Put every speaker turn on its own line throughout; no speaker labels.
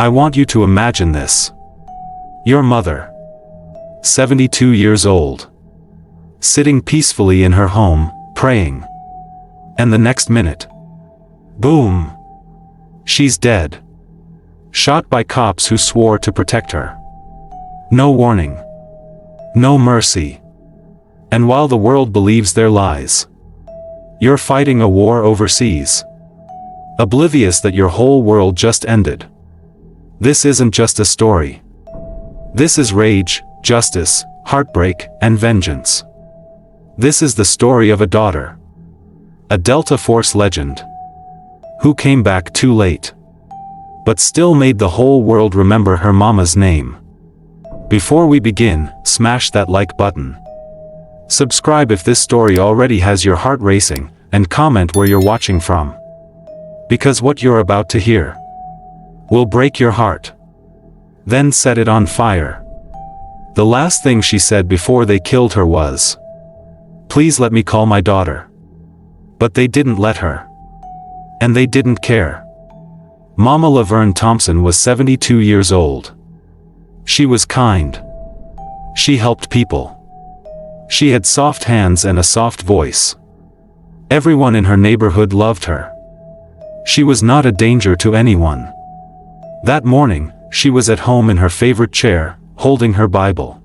I want you to imagine this. Your mother, 72 years old, sitting peacefully in her home, praying. And the next minute, boom! She's dead. Shot by cops who swore to protect her. No warning. No mercy. And while the world believes their lies, you're fighting a war overseas, oblivious that your whole world just ended. This isn't just a story. This is rage, justice, heartbreak, and vengeance. This is the story of a daughter, a Delta Force legend, who came back too late, but still made the whole world remember her mama's name. Before we begin, smash that like button. Subscribe if this story already has your heart racing, and comment where you're watching from. Because what you're about to hear will break your heart, then set it on fire. The last thing she said before they killed her was, "Please let me call my daughter." But they didn't let her. And they didn't care. Mama Laverne Thompson was 72 years old. She was kind. She helped people. She had soft hands and a soft voice. Everyone in her neighborhood loved her. She was not a danger to anyone. That morning, she was at home in her favorite chair, holding her Bible.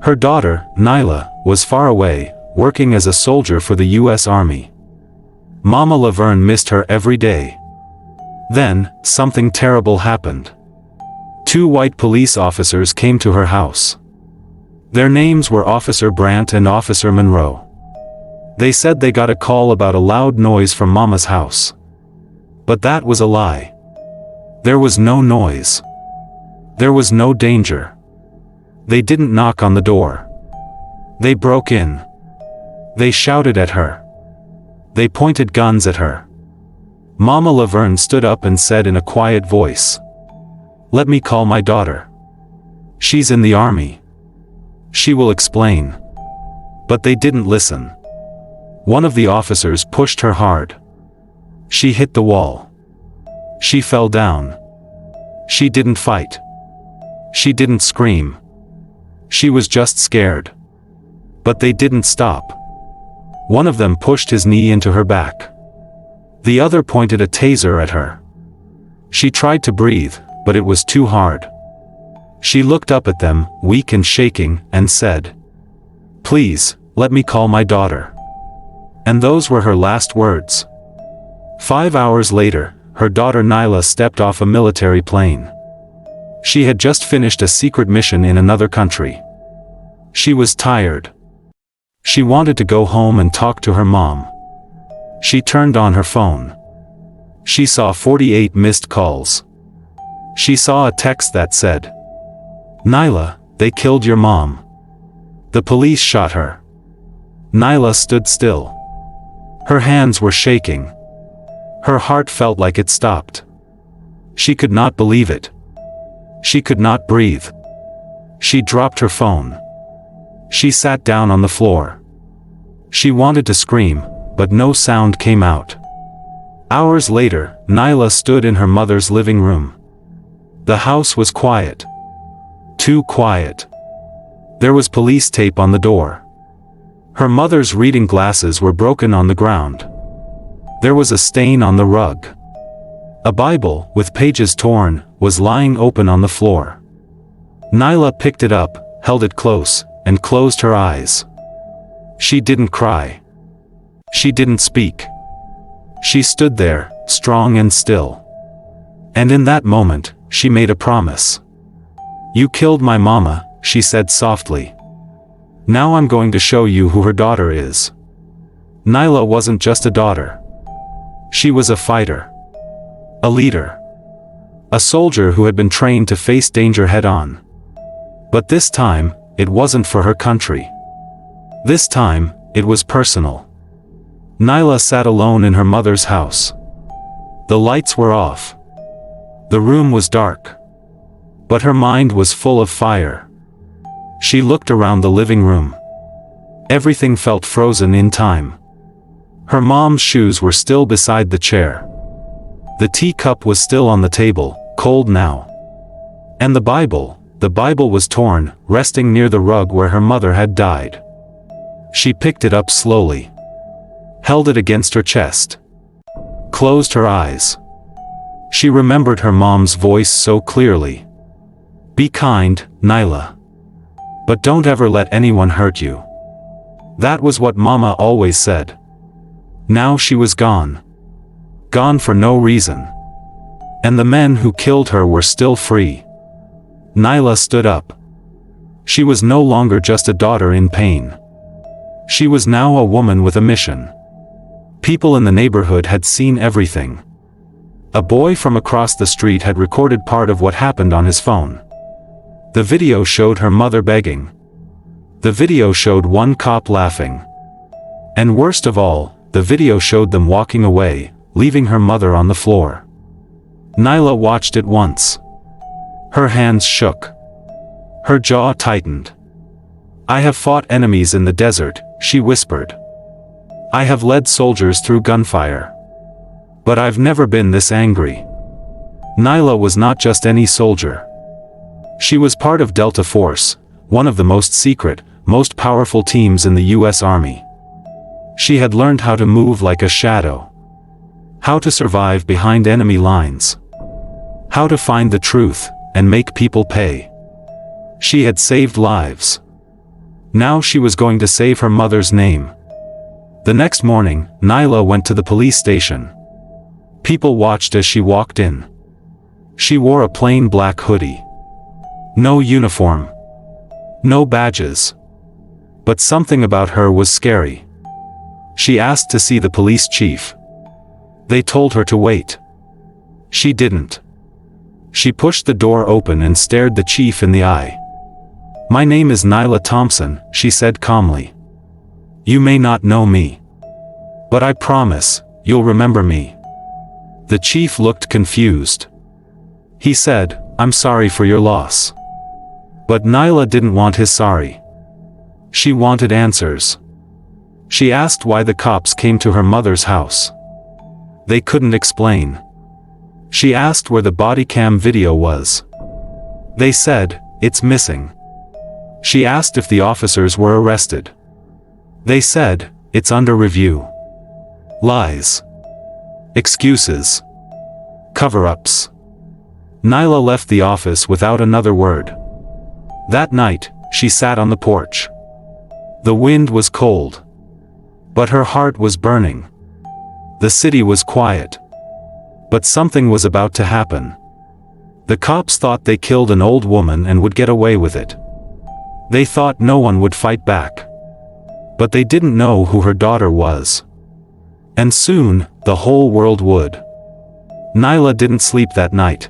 Her daughter, Nyla, was far away, working as a soldier for the U.S. Army. Mama Laverne missed her every day. Then, something terrible happened. 2 white police officers came to her house. Their names were Officer Brandt and Officer Monroe. They said they got a call about a loud noise from Mama's house. But that was a lie. There was no noise. There was no danger. They didn't knock on the door. They broke in. They shouted at her. They pointed guns at her. Mama Laverne stood up and said in a quiet voice, "Let me call my daughter. She's in the army. She will explain." But they didn't listen. One of the officers pushed her hard. She hit the wall. She fell down. She didn't fight. She didn't scream. She was just scared. But they didn't stop. One of them pushed his knee into her back. The other pointed a taser at her. She tried to breathe, but it was too hard. She looked up at them, weak and shaking, and said, "Please, let me call my daughter." And those were her last words. 5 hours later, her daughter Nyla stepped off a military plane. She had just finished a secret mission in another country. She was tired. She wanted to go home and talk to her mom. She turned on her phone. She saw 48 missed calls. She saw a text that said, "Nyla, they killed your mom. The police shot her." Nyla stood still. Her hands were shaking. Her heart felt like it stopped. She could not believe it. She could not breathe. She dropped her phone. She sat down on the floor. She wanted to scream, but no sound came out. Hours later, Nyla stood in her mother's living room. The house was quiet. Too quiet. There was police tape on the door. Her mother's reading glasses were broken on the ground. There was a stain on the rug. A Bible, with pages torn, was lying open on the floor. Nyla picked it up, held it close, and closed her eyes. She didn't cry. She didn't speak. She stood there, strong and still. And in that moment, she made a promise. "You killed my mama," she said softly. "Now I'm going to show you who her daughter is." Nyla wasn't just a daughter. She was a fighter. A leader. A soldier who had been trained to face danger head-on. But this time, it wasn't for her country. This time, it was personal. Nyla sat alone in her mother's house. The lights were off. The room was dark. But her mind was full of fire. She looked around the living room. Everything felt frozen in time. Her mom's shoes were still beside the chair. The teacup was still on the table, cold now. And the Bible was torn, resting near the rug where her mother had died. She picked it up slowly, held it against her chest, closed her eyes. She remembered her mom's voice so clearly. Be kind, Nyla. But don't ever let anyone hurt you. That was what Mama always said. Now she was gone. Gone for no reason. And the men who killed her were still free. Nyla stood up. She was no longer just a daughter in pain. She was now a woman with a mission. People in the neighborhood had seen everything. A boy from across the street had recorded part of what happened on his phone. The video showed her mother begging. The video showed one cop laughing. And worst of all, the video showed them walking away, leaving her mother on the floor. Nyla watched it once. Her hands shook. Her jaw tightened. I have fought enemies in the desert, she whispered. I have led soldiers through gunfire. But I've never been this angry. Nyla was not just any soldier. She was part of Delta Force, one of the most secret, most powerful teams in the U.S. Army. She had learned how to move like a shadow. How to survive behind enemy lines. How to find the truth, and make people pay. She had saved lives. Now she was going to save her mother's name. The next morning, Nyla went to the police station. People watched as she walked in. She wore a plain black hoodie. No uniform. No badges. But something about her was scary. She asked to see the police chief. They told her to wait. She didn't. She pushed the door open and stared the chief in the eye. My name is Nyla Thompson, she said calmly. You may not know me. But I promise, you'll remember me. The chief looked confused. He said, I'm sorry for your loss. But Nyla didn't want his sorry. She wanted answers. She asked why the cops came to her mother's house. They couldn't explain. She asked where the body cam video was. They said, it's missing. She asked if the officers were arrested. They said, it's under review. Lies. Excuses. Cover-ups. Nyla left the office without another word. That night, she sat on the porch. The wind was cold. But her heart was burning. The city was quiet. But something was about to happen. The cops thought they killed an old woman and would get away with it. They thought no one would fight back. But they didn't know who her daughter was. And soon, the whole world would. Nyla didn't sleep that night.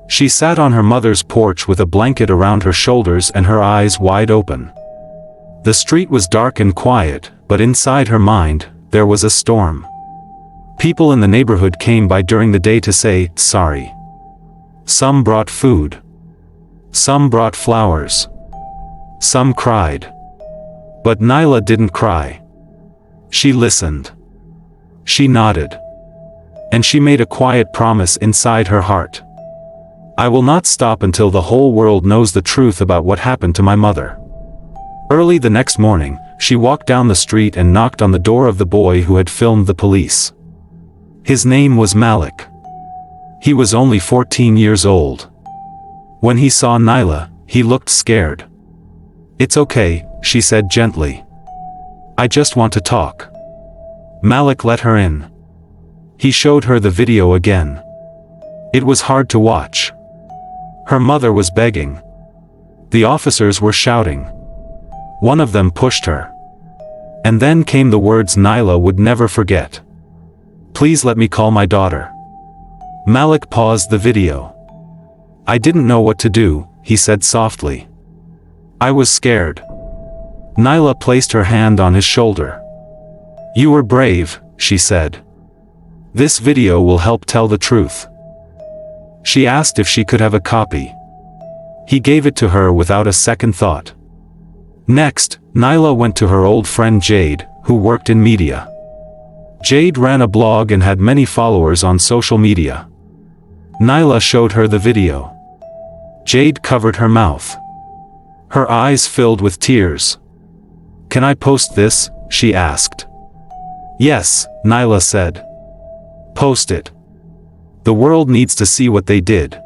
She sat on her mother's porch with a blanket around her shoulders and her eyes wide open. The street was dark and quiet, but inside her mind, there was a storm. People in the neighborhood came by during the day to say, sorry. Some brought food. Some brought flowers. Some cried. But Nyla didn't cry. She listened. She nodded. And she made a quiet promise inside her heart. I will not stop until the whole world knows the truth about what happened to my mother. Early the next morning, she walked down the street and knocked on the door of the boy who had filmed the police. His name was Malik. He was only 14 years old. When he saw Nyla, he looked scared. It's okay, she said gently. I just want to talk. Malik let her in. He showed her the video again. It was hard to watch. Her mother was begging. The officers were shouting. One of them pushed her. And then came the words Nyla would never forget. Please let me call my daughter. Malik paused the video. I didn't know what to do, he said softly. I was scared. Nyla placed her hand on his shoulder. You were brave, she said. This video will help tell the truth. She asked if she could have a copy. He gave it to her without a second thought. Next, Nyla went to her old friend Jade, who worked in media. Jade ran a blog and had many followers on social media. Nyla showed her the video. Jade covered her mouth. Her eyes filled with tears. "Can I post this?" she asked. "Yes," Nyla said. "Post it. The world needs to see what they did."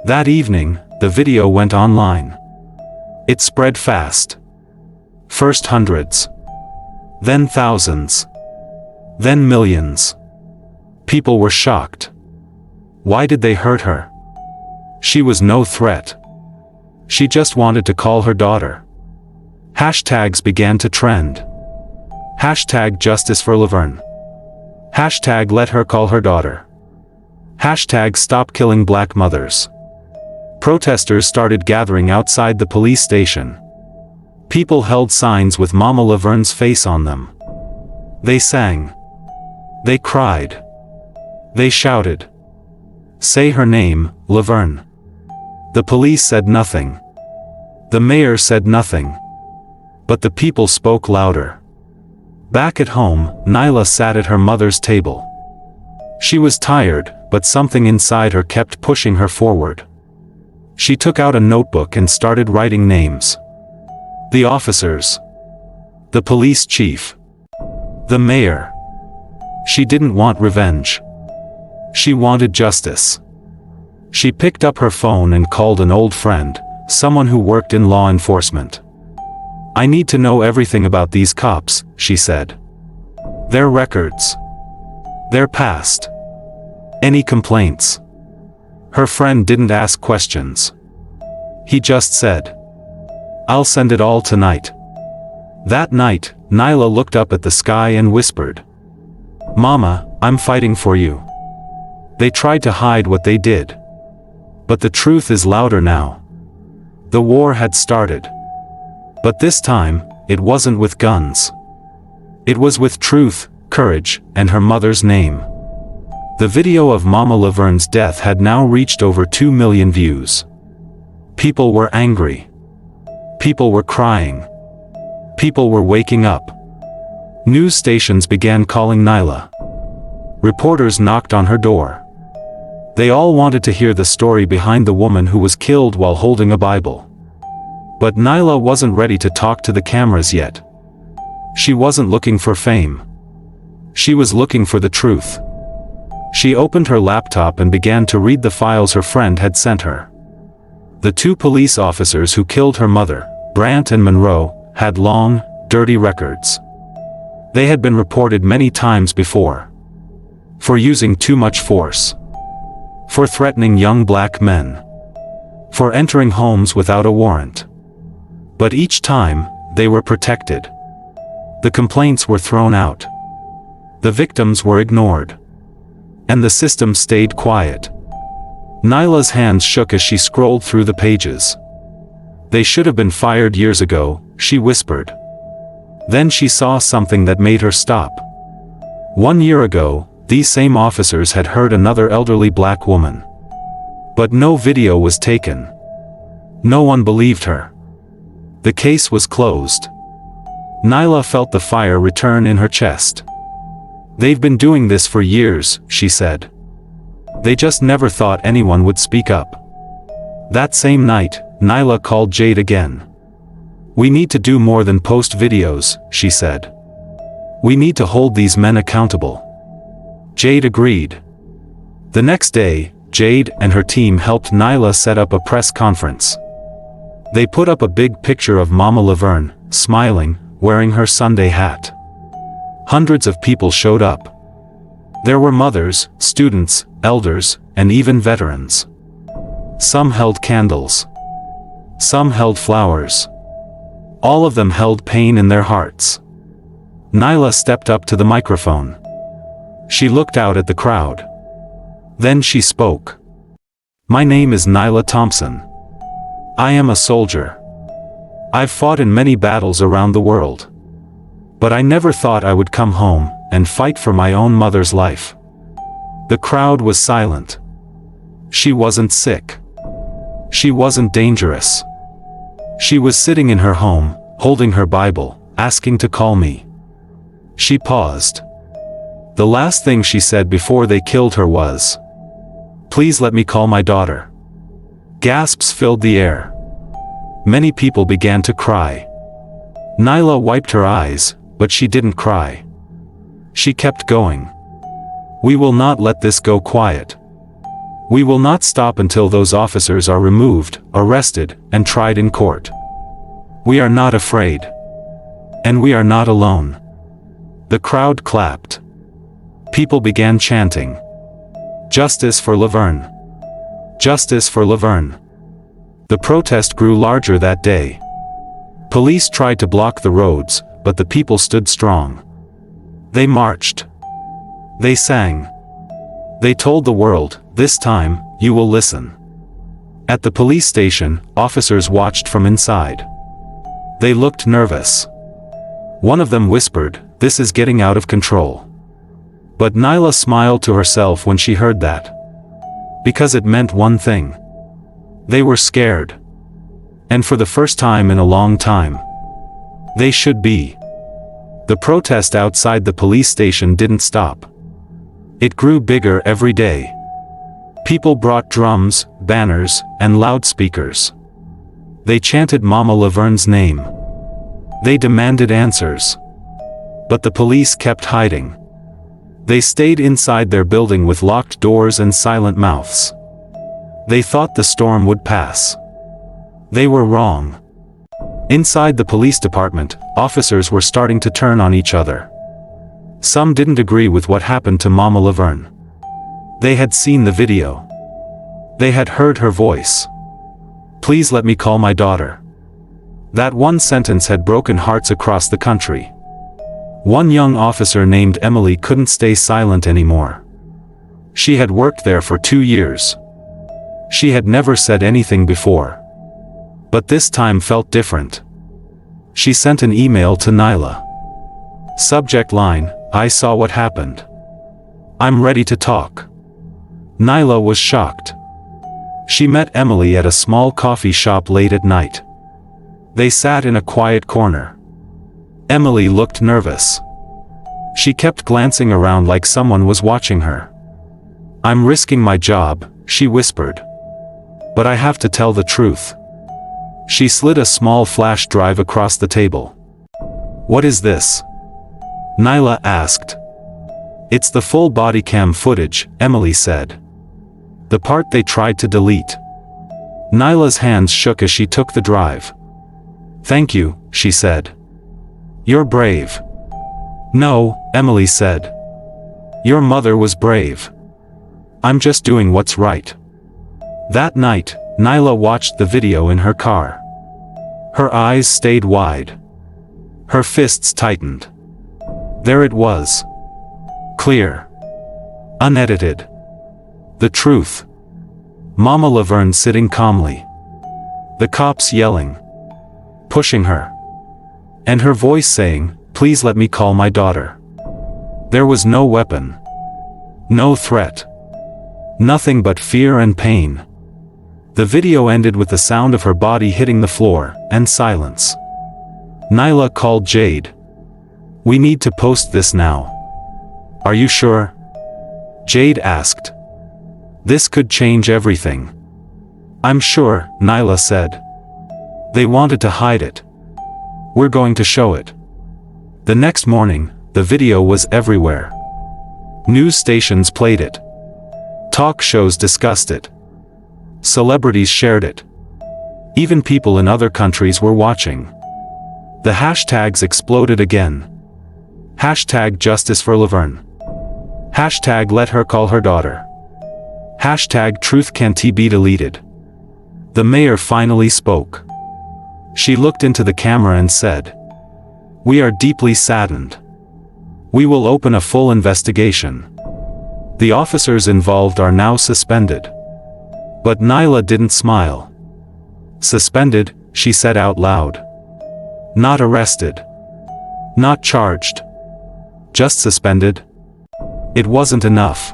That evening, the video went online. It spread fast. First hundreds. Then thousands. Then millions. People were shocked. Why did they hurt her? She was no threat. She just wanted to call her daughter. Hashtags began to trend. Hashtag Justice for Laverne. Hashtag Let her call her daughter. Hashtag Stop killing black mothers. Protesters started gathering outside the police station. People held signs with Mama Laverne's face on them. They sang. They cried. They shouted. "Say her name, Laverne." The police said nothing. The mayor said nothing. But the people spoke louder. Back at home, Nyla sat at her mother's table. She was tired, but something inside her kept pushing her forward. She took out a notebook and started writing names. The officers. The police chief. The mayor. She didn't want revenge. She wanted justice. She picked up her phone and called an old friend, someone who worked in law enforcement. "I need to know everything about these cops," she said. "Their records. Their past. Any complaints." Her friend didn't ask questions. He just said, "I'll send it all tonight." That night, Nyla looked up at the sky and whispered, "Mama, I'm fighting for you." They tried to hide what they did. But the truth is louder now. The war had started. But this time, it wasn't with guns. It was with truth, courage, and her mother's name. The video of Mama Laverne's death had now reached over 2 million views. People were angry. People were crying. People were waking up. News stations began calling Nyla. Reporters knocked on her door. They all wanted to hear the story behind the woman who was killed while holding a Bible. But Nyla wasn't ready to talk to the cameras yet. She wasn't looking for fame. She was looking for the truth. She opened her laptop and began to read the files her friend had sent her. The two police officers who killed her mother, Brandt and Monroe, had long, dirty records. They had been reported many times before. For using too much force. For threatening young black men. For entering homes without a warrant. But each time, they were protected. The complaints were thrown out. The victims were ignored. And the system stayed quiet. Nyla's hands shook as she scrolled through the pages. "They should have been fired years ago," she whispered. Then she saw something that made her stop. 1 year ago, these same officers had heard another elderly black woman. But no video was taken. No one believed her. The case was closed. Nyla felt the fire return in her chest. "They've been doing this for years," she said. "They just never thought anyone would speak up." That same night, Nyla called Jade again. "We need to do more than post videos," she said. "We need to hold these men accountable." Jade agreed. The next day, Jade and her team helped Nyla set up a press conference. They put up a big picture of Mama Laverne, smiling, wearing her Sunday hat. Hundreds of people showed up. There were mothers, students, elders, and even veterans. Some held candles. Some held flowers. All of them held pain in their hearts. Nyla stepped up to the microphone. She looked out at the crowd. Then she spoke. "My name is Nyla Thompson. I am a soldier. I've fought in many battles around the world. But I never thought I would come home and fight for my own mother's life." The crowd was silent. She wasn't sick. She wasn't dangerous. She was sitting in her home, holding her Bible, asking to call me. She paused. The last thing she said before they killed her was, Please let me call my daughter." Gasps filled the air. Many people began to cry. Nyla wiped her eyes, but she didn't cry. She kept going. "We will not let this go quiet. We will not stop until those officers are removed, arrested, and tried in court. We are not afraid. And we are not alone." The crowd clapped. People began chanting, "Justice for Laverne! Justice for Laverne!" The protest grew larger that day. Police tried to block the roads, but the people stood strong. They marched. They sang. They told the world, "This time, you will listen." At the police station, officers watched from inside. They looked nervous. One of them whispered, "This is getting out of control." But Nyla smiled to herself when she heard that. Because it meant one thing. They were scared. And for the first time in a long time. They should be. The protest outside the police station didn't stop. It grew bigger every day. People brought drums, banners, and loudspeakers. They chanted Mama Laverne's name. They demanded answers. But the police kept hiding. They stayed inside their building with locked doors and silent mouths. They thought the storm would pass. They were wrong. Inside the police department, officers were starting to turn on each other. Some didn't agree with what happened to Mama Laverne. They had seen the video. They had heard her voice. "Please let me call my daughter." That one sentence had broken hearts across the country. One young officer named Emily couldn't stay silent anymore. She had worked there for 2 years. She had never said anything before. But this time felt different. She sent an email to Nyla. Subject line, "I saw what happened. I'm ready to talk." Nyla was shocked. She met Emily at a small coffee shop late at night. They sat in a quiet corner. Emily looked nervous. She kept glancing around like someone was watching her. "I'm risking my job," she whispered. "But I have to tell the truth." She slid a small flash drive across the table. "What is this?" Nyla asked. "It's the full body cam footage," Emily said. "The part they tried to delete." Nyla's hands shook as she took the drive. "Thank you," she said. "You're brave." "No," Emily said. "Your mother was brave. I'm just doing what's right." That night, Nyla watched the video in her car. Her eyes stayed wide. Her fists tightened. There it was. Clear. Unedited. The truth. Mama Laverne sitting calmly. The cops yelling. Pushing her. And her voice saying, "Please let me call my daughter." There was no weapon. No threat. Nothing but fear and pain. The video ended with the sound of her body hitting the floor, and silence. Nyla called Jade. "We need to post this now." "Are you sure?" Jade asked. "This could change everything." "I'm sure," Nyla said. "They wanted to hide it. We're going to show it." The next morning, the video was everywhere. News stations played it. Talk shows discussed it. Celebrities shared it. Even people in other countries were watching. The hashtags exploded again. Hashtag Justice for Laverne. Hashtag Let her call her daughter. Hashtag Truth can't be deleted. The mayor finally spoke. She looked into the camera and said, "We are deeply saddened. We will open a full investigation. The officers involved are now suspended." But Nyla didn't smile. "Suspended," she said out loud. "Not arrested. Not charged. Just suspended." It wasn't enough.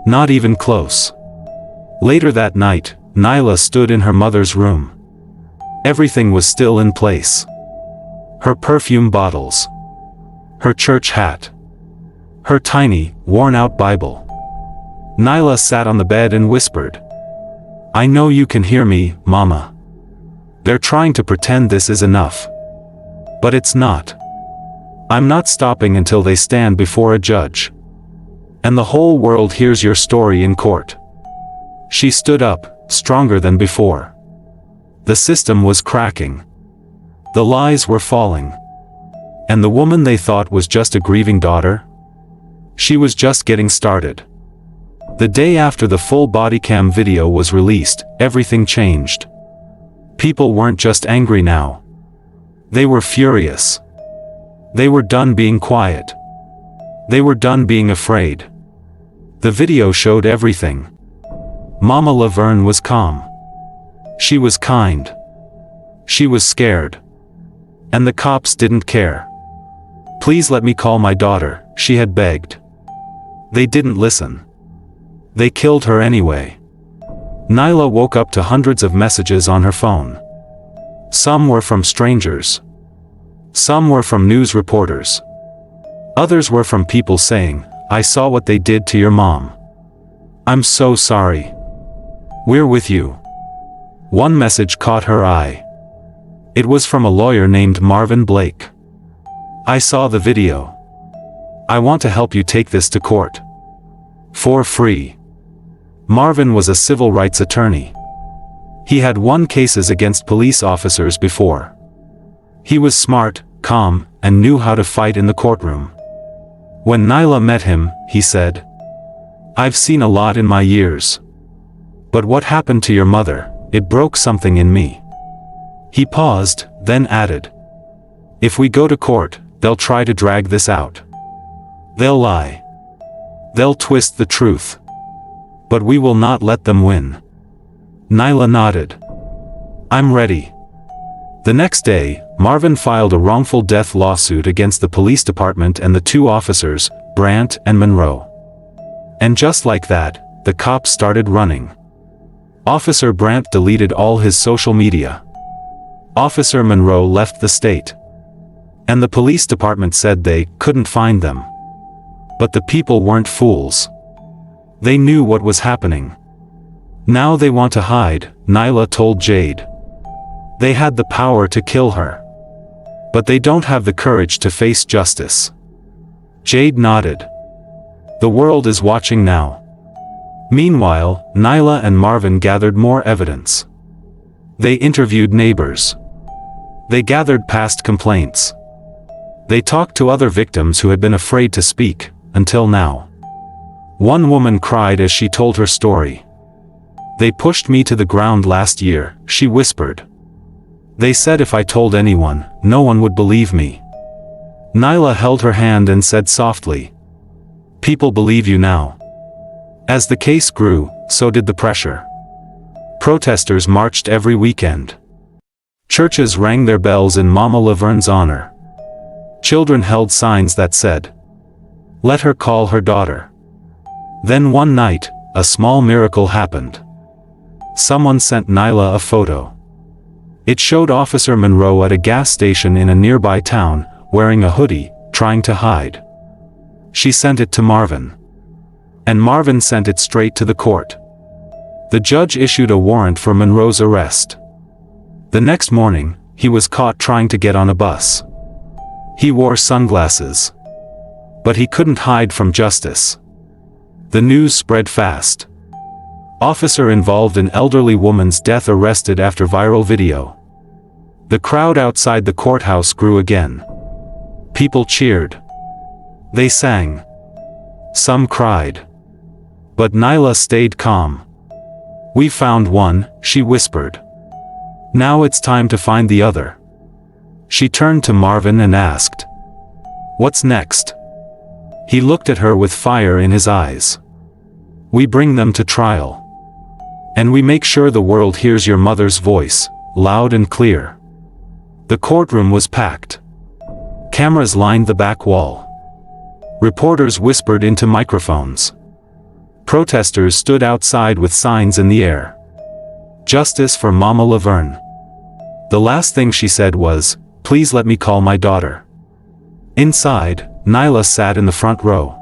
Not even close. Later that night, Nyla stood in her mother's room. Everything was still in place. Her perfume bottles. Her church hat. Her tiny, worn-out Bible. Nyla sat on the bed and whispered, "I know you can hear me, Mama. They're trying to pretend this is enough. But it's not. I'm not stopping until they stand before a judge. And the whole world hears your story in court." She stood up, stronger than before. The system was cracking. The lies were falling. And the woman they thought was just a grieving daughter? She was just getting started. The day after the full body cam video was released, everything changed. People weren't just angry now. They were furious. They were done being quiet. They were done being afraid. The video showed everything. Mama Laverne was calm. She was kind. She was scared. And the cops didn't care. "Please let me call my daughter," she had begged. They didn't listen. They killed her anyway. Nyla woke up to hundreds of messages on her phone. Some were from strangers. Some were from news reporters. Others were from people saying, "I saw what they did to your mom. I'm so sorry. We're with you." One message caught her eye. It was from a lawyer named Marvin Blake. "I saw the video. I want to help you take this to court. For free." Marvin was a civil rights attorney. He had won cases against police officers before. He was smart, calm, and knew how to fight in the courtroom. When Nyla met him, he said, "I've seen a lot in my years. But what happened to your mother, it broke something in me." He paused, then added, "If we go to court, they'll try to drag this out. They'll lie. They'll twist the truth. But we will not let them win." Nyla nodded. "I'm ready." The next day, Marvin filed a wrongful death lawsuit against the police department and the two officers, Brandt and Monroe. And just like that, the cops started running. Officer Brandt deleted all his social media. Officer Monroe left the state. And the police department said they couldn't find them. But the people weren't fools. They knew what was happening. Now they want to hide, Nyla told Jade. They had the power to kill her. But they don't have the courage to face justice. Jade nodded. The world is watching now. Meanwhile, Nyla and Marvin gathered more evidence. They interviewed neighbors. They gathered past complaints. They talked to other victims who had been afraid to speak, until now. One woman cried as she told her story. "They pushed me to the ground last year," she whispered. "They said if I told anyone, no one would believe me." Nyla held her hand and said softly, "People believe you now." As the case grew, so did the pressure. Protesters marched every weekend. Churches rang their bells in Mama Laverne's honor. Children held signs that said, "Let her call her daughter." Then one night, a small miracle happened. Someone sent Nyla a photo. It showed Officer Monroe at a gas station in a nearby town, wearing a hoodie, trying to hide. She sent it to Marvin. And Marvin sent it straight to the court. The judge issued a warrant for Monroe's arrest. The next morning, he was caught trying to get on a bus. He wore sunglasses. But he couldn't hide from justice. The news spread fast. Officer involved in elderly woman's death arrested after viral video. The crowd outside the courthouse grew again. People cheered. They sang. Some cried. But Nyla stayed calm. "We found one," she whispered. "Now it's time to find the other." She turned to Marvin and asked, "What's next?" He looked at her with fire in his eyes. "We bring them to trial. And we make sure the world hears your mother's voice, loud and clear." The courtroom was packed. Cameras lined the back wall. Reporters whispered into microphones. Protesters stood outside with signs in the air. "Justice for Mama Laverne." The last thing she said was, "Please let me call my daughter." Inside, Nyla sat in the front row.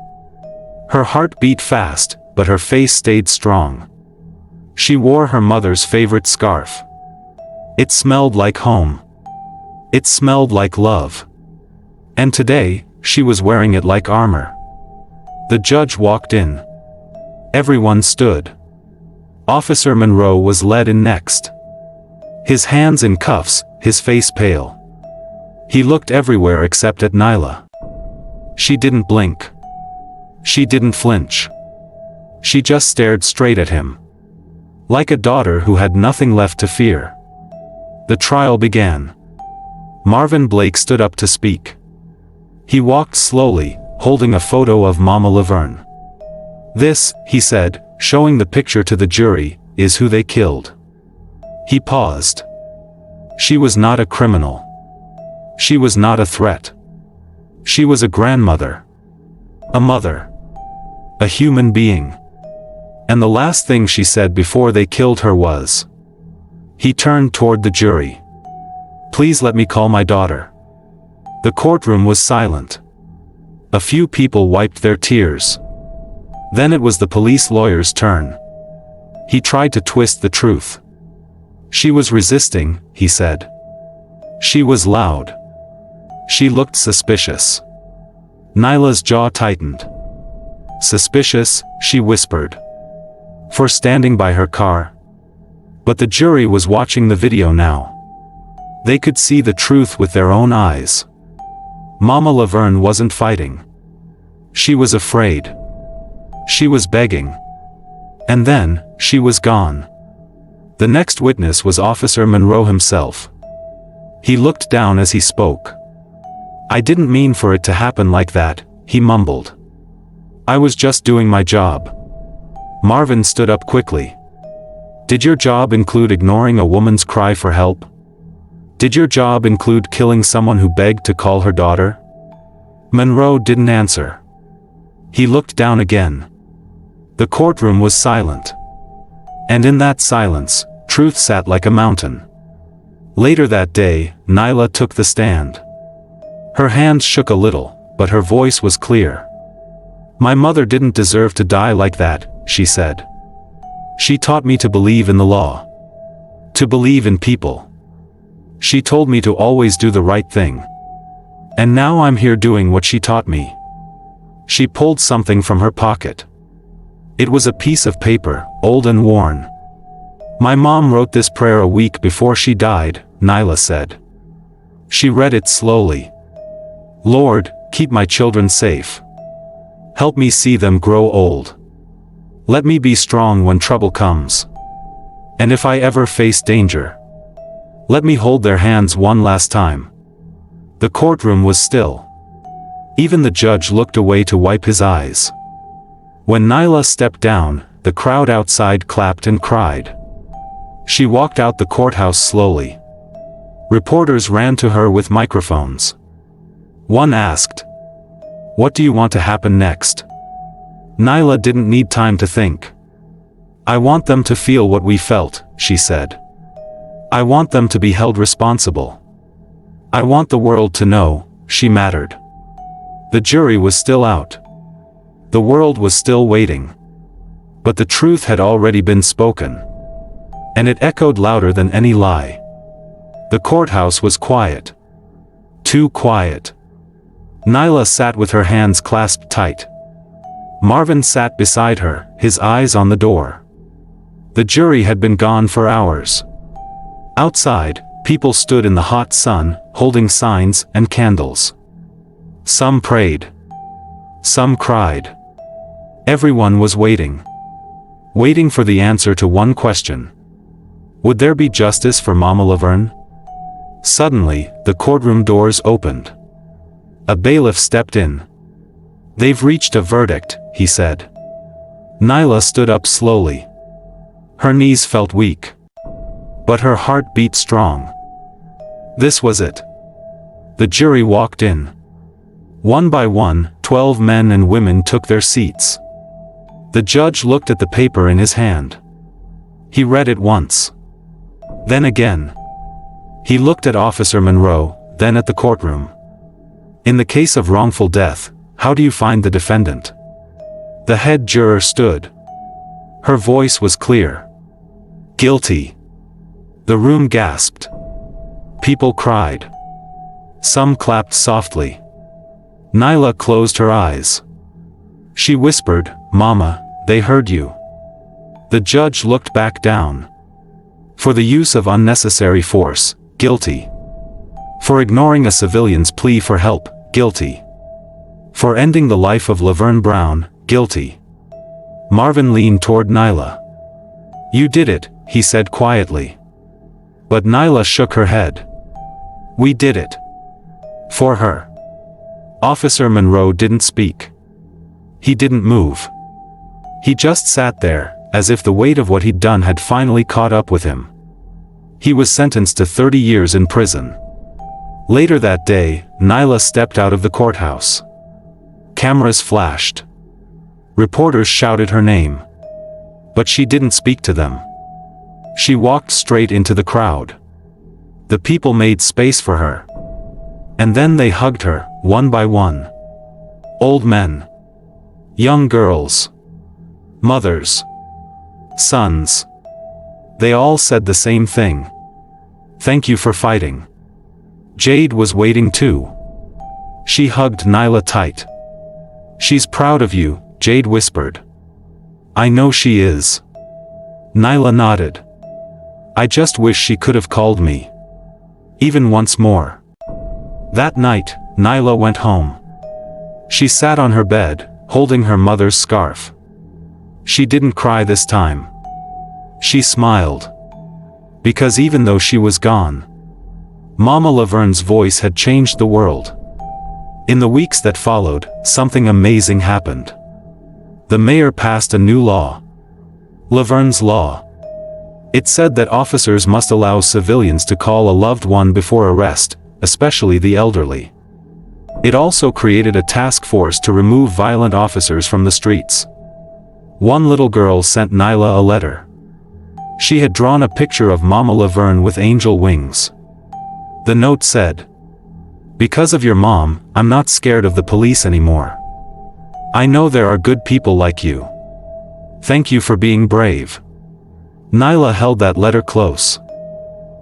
Her heart beat fast, but her face stayed strong. She wore her mother's favorite scarf. It smelled like home. It smelled like love. And today, she was wearing it like armor. The judge walked in. Everyone stood. Officer Monroe was led in next. His hands in cuffs, his face pale. He looked everywhere except at Nyla. She didn't blink. She didn't flinch. She just stared straight at him. Like a daughter who had nothing left to fear. The trial began. Marvin Blake stood up to speak. He walked slowly, holding a photo of Mama Laverne. "This," he said, showing the picture to the jury, "is who they killed." He paused. She was not a criminal. She was not a threat. She was a grandmother. A mother. A human being. And the last thing she said before they killed her was. He turned toward the jury. "Please let me call my daughter." The courtroom was silent. A few people wiped their tears. Then it was the police lawyer's turn. He tried to twist the truth. She was resisting, he said. She was loud. She looked suspicious. Nyla's jaw tightened. "Suspicious," she whispered. "For standing by her car." But the jury was watching the video now. They could see the truth with their own eyes. Mama Laverne wasn't fighting. She was afraid. She was begging. And then, she was gone. The next witness was Officer Monroe himself. He looked down as he spoke. "I didn't mean for it to happen like that," he mumbled. "I was just doing my job." Marvin stood up quickly. "Did your job include ignoring a woman's cry for help? Did your job include killing someone who begged to call her daughter?" Monroe didn't answer. He looked down again. The courtroom was silent. And in that silence, truth sat like a mountain. Later that day, Nyla took the stand. Her hands shook a little, but her voice was clear. "My mother didn't deserve to die like that," she said. "She taught me to believe in the law. To believe in people. She told me to always do the right thing. And now I'm here doing what she taught me." She pulled something from her pocket. It was a piece of paper, old and worn. "My mom wrote this prayer a week before she died," Nyla said. She read it slowly. "Lord, keep my children safe. Help me see them grow old. Let me be strong when trouble comes. And if I ever face danger, let me hold their hands one last time." The courtroom was still. Even the judge looked away to wipe his eyes. When Nyla stepped down, the crowd outside clapped and cried. She walked out the courthouse slowly. Reporters ran to her with microphones. One asked, "What do you want to happen next?" Nyla didn't need time to think. "I want them to feel what we felt," she said. "I want them to be held responsible. I want the world to know, she mattered." The jury was still out. The world was still waiting. But the truth had already been spoken. And it echoed louder than any lie. The courthouse was quiet. Too quiet. Nyla sat with her hands clasped tight. Marvin sat beside her, his eyes on the door. The jury had been gone for hours. Outside, people stood in the hot sun, holding signs and candles. Some prayed. Some cried. Everyone was waiting. Waiting for the answer to one question. Would there be justice for Mama Laverne? Suddenly, the courtroom doors opened. A bailiff stepped in. "They've reached a verdict," he said. Nyla stood up slowly. Her knees felt weak. But her heart beat strong. This was it. The jury walked in. One by one, 12 men and women took their seats. The judge looked at the paper in his hand. He read it once. Then again. He looked at Officer Monroe, then at the courtroom. "In the case of wrongful death, how do you find the defendant?" The head juror stood. Her voice was clear. Guilty. The room gasped. People cried. Some clapped softly. Nyla closed her eyes. She whispered, "Mama, they heard you." The judge looked back down. For the use of unnecessary force, guilty. For ignoring a civilian's plea for help, guilty. For ending the life of Laverne Brown, guilty. Marvin leaned toward Nyla. "You did it," he said quietly. But Nyla shook her head. "We did it. For her." Officer Monroe didn't speak. He didn't move. He just sat there, as if the weight of what he'd done had finally caught up with him. He was sentenced to 30 years in prison. Later that day, Nyla stepped out of the courthouse. Cameras flashed. Reporters shouted her name. But she didn't speak to them. She walked straight into the crowd. The people made space for her. And then they hugged her, one by one. Old men. Young girls. Mothers. Sons. They all said the same thing. "Thank you for fighting." Jade was waiting too. She hugged Nyla tight. "She's proud of you," Jade whispered. "I know she is." Nyla nodded. "I just wish she could have called me. Even once more." That night, Nyla went home. She sat on her bed, holding her mother's scarf. She didn't cry this time. She smiled. Because even though she was gone, Mama Laverne's voice had changed the world. In the weeks that followed, something amazing happened. The mayor passed a new law. Laverne's Law. It said that officers must allow civilians to call a loved one before arrest, especially the elderly. It also created a task force to remove violent officers from the streets. One little girl sent Nyla a letter. She had drawn a picture of Mama Laverne with angel wings. The note said, "Because of your mom, I'm not scared of the police anymore. I know there are good people like you. Thank you for being brave." Nyla held that letter close.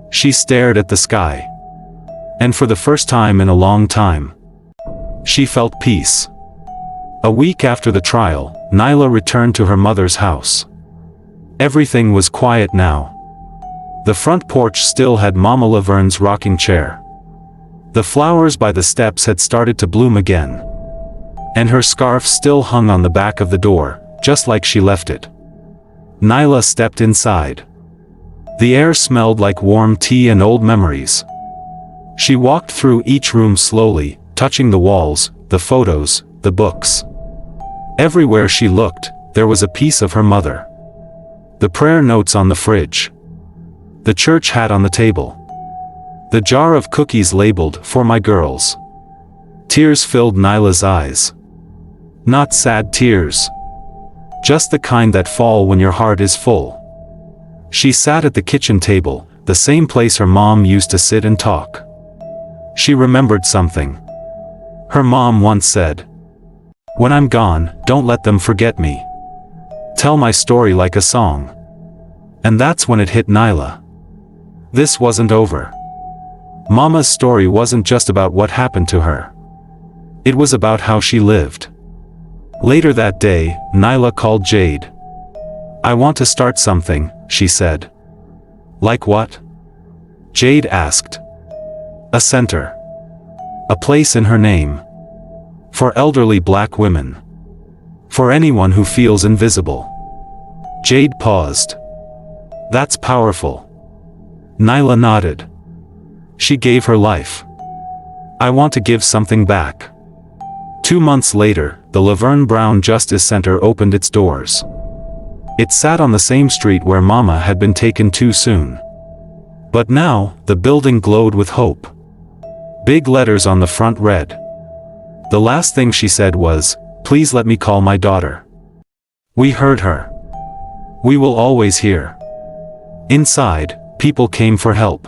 She stared at the sky. And for the first time in a long time, she felt peace. A week after the trial, Nyla returned to her mother's house. Everything was quiet now. The front porch still had Mama Laverne's rocking chair. The flowers by the steps had started to bloom again. And her scarf still hung on the back of the door, just like she left it. Nyla stepped inside. The air smelled like warm tea and old memories. She walked through each room slowly, touching the walls, the photos, the books. Everywhere she looked, there was a piece of her mother. The prayer notes on the fridge. The church hat on the table. The jar of cookies labeled, "For my girls." Tears filled Nyla's eyes. Not sad tears. Just the kind that fall when your heart is full. She sat at the kitchen table, the same place her mom used to sit and talk. She remembered something. Her mom once said, "When I'm gone, don't let them forget me. Tell my story like a song." And that's when it hit Nyla. This wasn't over. Mama's story wasn't just about what happened to her. It was about how she lived. Later that day, Nyla called Jade. "I want to start something," she said. "Like what?" Jade asked. "A center. A place in her name. For elderly black women. For anyone who feels invisible." Jade paused. "That's powerful." Nyla nodded. She gave her life. "I want to give something back." 2 months later, the Laverne Brown Justice Center opened its doors. It sat on the same street where Mama had been taken too soon. But now, the building glowed with hope. Big letters on the front read. The last thing she said was, "Please let me call my daughter. We heard her. We will always hear." Inside, people came for help.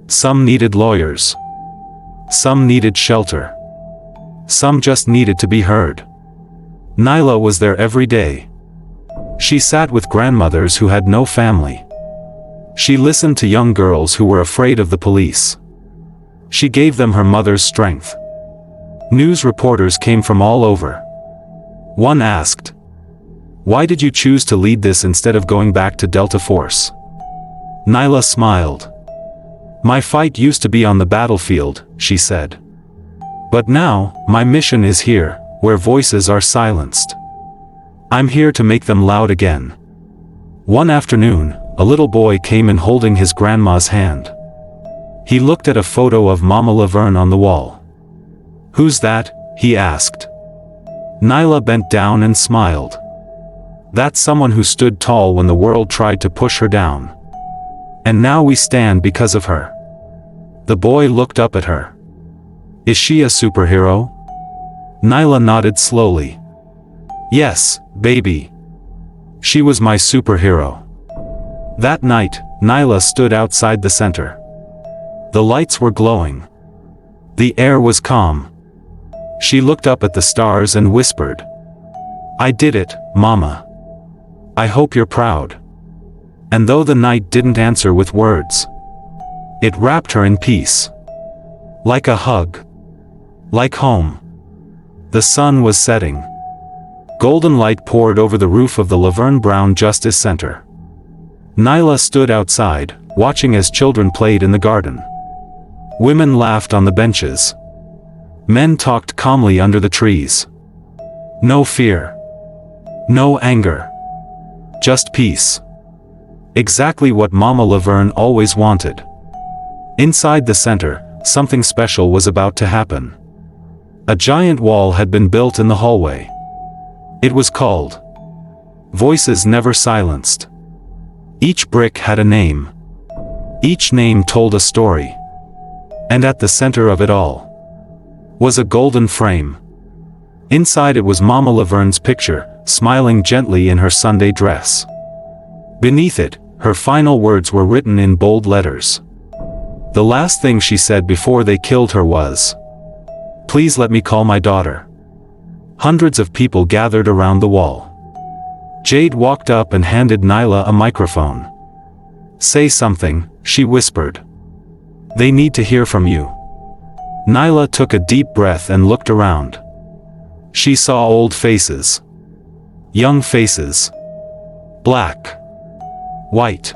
Some needed lawyers. Some needed shelter. Some just needed to be heard. Nyla was there every day. She sat with grandmothers who had no family. She listened to young girls who were afraid of the police. She gave them her mother's strength. News reporters came from all over. One asked, "Why did you choose to lead this instead of going back to Delta Force?" Nyla smiled. "My fight used to be on the battlefield," she said. "But now, my mission is here, where voices are silenced. I'm here to make them loud again." One afternoon, a little boy came in holding his grandma's hand. He looked at a photo of Mama Laverne on the wall. "Who's that?" he asked. Nyla bent down and smiled. "That's someone who stood tall when the world tried to push her down. And now we stand because of her." The boy looked up at her. "Is she a superhero?" Nyla nodded slowly. "Yes, baby. She was my superhero." That night, Nyla stood outside the center. The lights were glowing. The air was calm. She looked up at the stars and whispered, "I did it, Mama. I hope you're proud." And though the night didn't answer with words, it wrapped her in peace. Like a hug. Like home. The sun was setting. Golden light poured over the roof of the Laverne Brown Justice Center. Nyla stood outside, watching as children played in the garden. Women laughed on the benches. Men talked calmly under the trees. No fear. No anger. Just peace. Exactly what Mama Laverne always wanted. Inside the center, something special was about to happen. A giant wall had been built in the hallway. It was called Voices Never Silenced. Each brick had a name. Each name told a story. And at the center of it all was a golden frame. Inside it was Mama Laverne's picture, smiling gently in her Sunday dress. Beneath it, her final words were written in bold letters. The last thing she said before they killed her was, "Please let me call my daughter." Hundreds of people gathered around the wall. Jade walked up and handed Nyla a microphone. "Say something," she whispered. "They need to hear from you." Nyla took a deep breath and looked around. She saw old faces. Young faces. Black. White.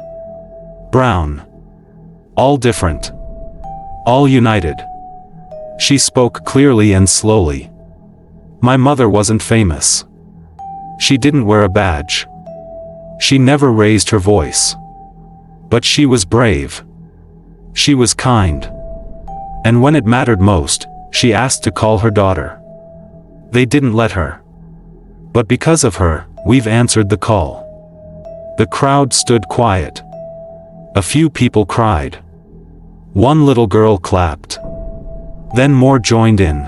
Brown. All different. All united. She spoke clearly and slowly. "My mother wasn't famous. She didn't wear a badge. She never raised her voice. But she was brave. She was kind. And when it mattered most, she asked to call her daughter. They didn't let her. But because of her, we've answered the call." The crowd stood quiet. A few people cried. One little girl clapped. Then more joined in.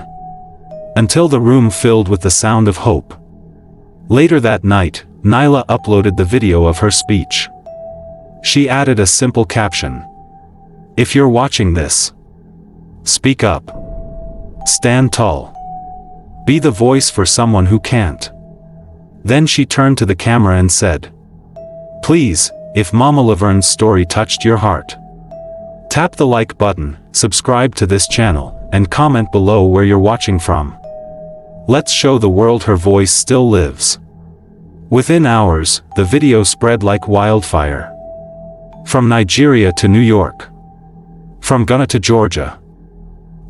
Until the room filled with the sound of hope. Later that night, Nyla uploaded the video of her speech. She added a simple caption. "If you're watching this, speak up. Stand tall. Be the voice for someone who can't." Then she turned to the camera and said, "Please, if Mama Laverne's story touched your heart, tap the like button, subscribe to this channel, and comment below where you're watching from. Let's show the world her voice still lives." Within hours, the video spread like wildfire. From Nigeria to New York. From Ghana to Georgia.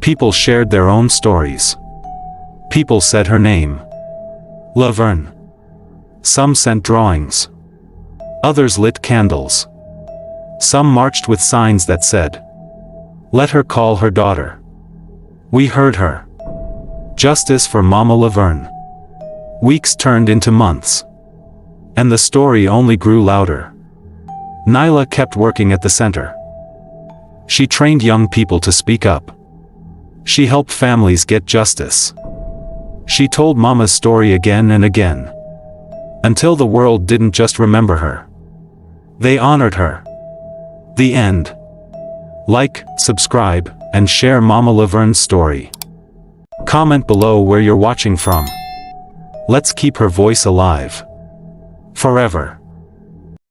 People shared their own stories. People said her name. Laverne. Some sent drawings. Others lit candles. Some marched with signs that said, "Let her call her daughter." We heard her. Justice for Mama Laverne. Weeks turned into months. And the story only grew louder. Nyla kept working at the center. She trained young people to speak up. She helped families get justice. She told Mama's story again and again. Until the world didn't just remember her. They honored her. The end. Like, subscribe, and share Mama Laverne's story. Comment below where you're watching from. Let's keep her voice alive. Forever.